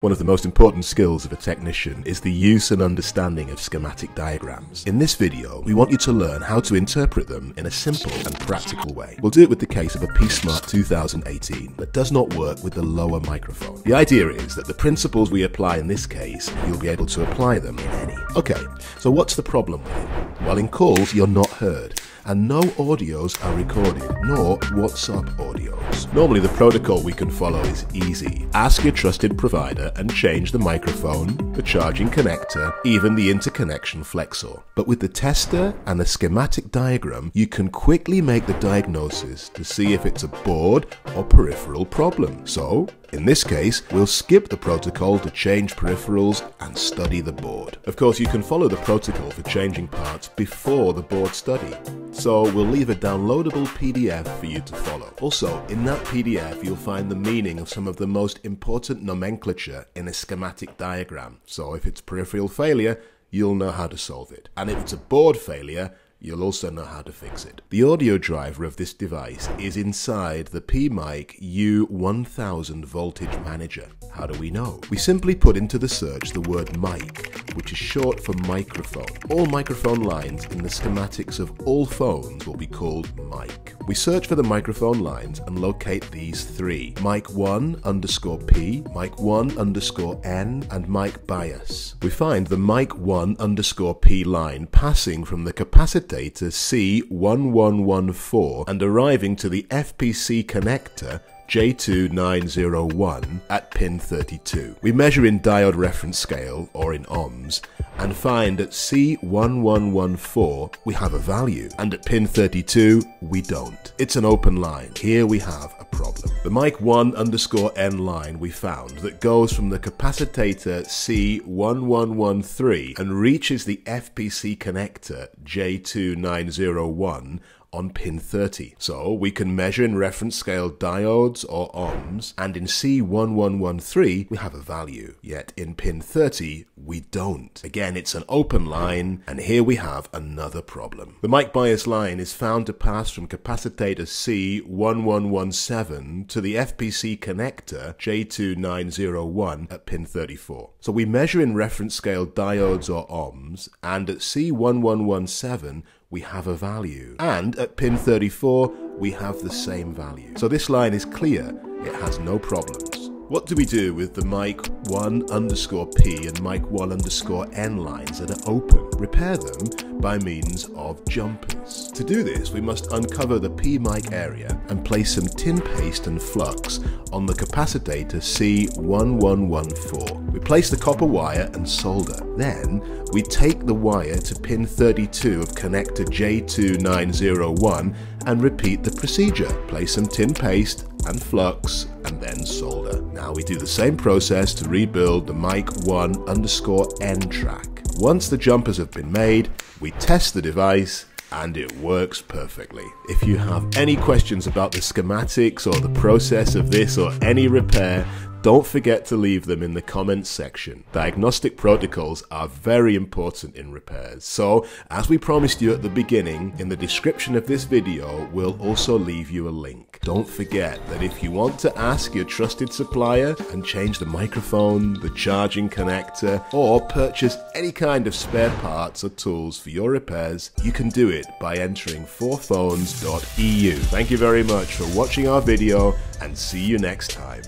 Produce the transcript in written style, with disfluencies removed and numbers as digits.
One of the most important skills of a technician is the use and understanding of schematic diagrams. In this video, we want you to learn how to interpret them in a simple and practical way. We'll do it with the case of a P-Smart 2018 that does not work with the lower microphone. The idea is that the principles we apply in this case, you'll be able to apply them in any. Okay, so what's the problem with it? Well, in calls, you're not heard, and no audios are recorded, nor WhatsApp audios. Normally the protocol we can follow is easy. Ask your trusted provider and change the microphone, the charging connector, even the interconnection flexor. But with the tester and a schematic diagram, you can quickly make the diagnosis to see if it's a board or peripheral problem. So, in this case, we'll skip the protocol to change peripherals and study the board. Of course, you can follow the protocol for changing parts before the board study. So we'll leave a downloadable PDF for you to follow. Also, in that PDF, you'll find the meaning of some of the most important nomenclature in a schematic diagram. So if it's peripheral failure, you'll know how to solve it. And if it's a board failure, you'll also know how to fix it. The audio driver of this device is inside the PMic U1000 voltage manager. How do we know? We simply put into the search the word mic, which is short for microphone. All microphone lines in the schematics of all phones will be called mic. We search for the microphone lines and locate these three: mic1_P, mic1_N, and mic bias. We find the mic1_P line passing from the capacitor C1114 and arriving to the FPC connector J2901 at pin 32. We measure in diode reference scale, or in ohms, and find at C1114 we have a value, and at pin 32 we don't. It's an open line. Here we have a problem. The mic1_N line we found that goes from the capacitor C1113 and reaches the FPC connector J2901 on pin 30. So we can measure in reference scale diodes or ohms, and in C1113 we have a value, yet in pin 30 we don't. Again, it's an open line, and here we have another problem. The mic bias line is found to pass from capacitor C1117 to the FPC connector J2901 at pin 34. So we measure in reference scale diodes or ohms, and at C1117 we have a value, and at pin 34 we have the same value. So this line is clear, it has no problems. What do we do with the mic1_P and mic1_N lines that are open? Repair them by means of jumpers. To do this, we must uncover the PMic area and place some tin paste and flux on the capacitor C1114. We place the copper wire and solder. Then we take the wire to pin 32 of connector J2901 and repeat the procedure. Place some tin paste and flux, and then solder. Now we do the same process to rebuild the mic1_N track. Once the jumpers have been made, we test the device, and it works perfectly. If you have any questions about the schematics or the process of this or any repair, don't forget to leave them in the comments section. Diagnostic protocols are very important in repairs. So, as we promised you at the beginning, in the description of this video, we'll also leave you a link. Don't forget that if you want to ask your trusted supplier and change the microphone, the charging connector, or purchase any kind of spare parts or tools for your repairs, you can do it by entering forphones.eu. Thank you very much for watching our video, and see you next time.